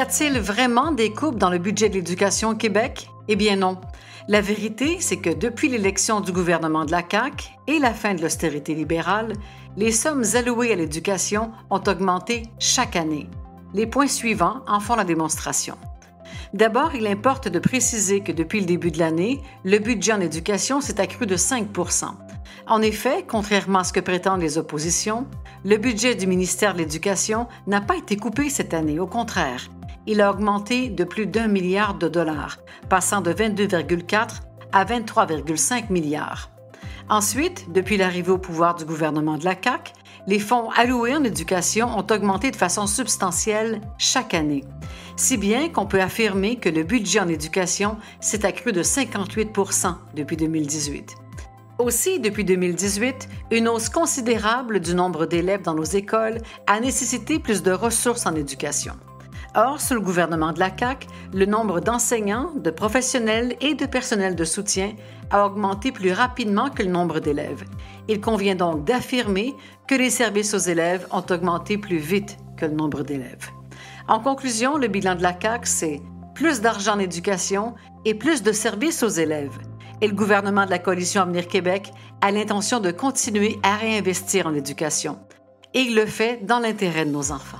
a-t-il vraiment des coupes dans le budget de l'éducation au Québec? Eh bien non. La vérité, c'est que depuis l'élection du gouvernement de la CAQ et la fin de l'austérité libérale, les sommes allouées à l'éducation ont augmenté chaque année. Les points suivants en font la démonstration. D'abord, il importe de préciser que depuis le début de l'année, le budget en éducation s'est accru de 5 %. En effet, contrairement à ce que prétendent les oppositions, le budget du ministère de l'Éducation n'a pas été coupé cette année, au contraire. Il a augmenté de plus d'1 milliard de dollars, passant de 22,4 à 23,5 milliards. Ensuite, depuis l'arrivée au pouvoir du gouvernement de la CAQ, les fonds alloués en éducation ont augmenté de façon substantielle chaque année, si bien qu'on peut affirmer que le budget en éducation s'est accru de 58 % depuis 2018. Aussi, depuis 2018, une hausse considérable du nombre d'élèves dans nos écoles a nécessité plus de ressources en éducation. Or, sous le gouvernement de la CAQ, le nombre d'enseignants, de professionnels et de personnel de soutien a augmenté plus rapidement que le nombre d'élèves. Il convient donc d'affirmer que les services aux élèves ont augmenté plus vite que le nombre d'élèves. En conclusion, le bilan de la CAQ, c'est plus d'argent en éducation et plus de services aux élèves. Et le gouvernement de la Coalition Avenir Québec a l'intention de continuer à réinvestir en éducation. Et il le fait dans l'intérêt de nos enfants.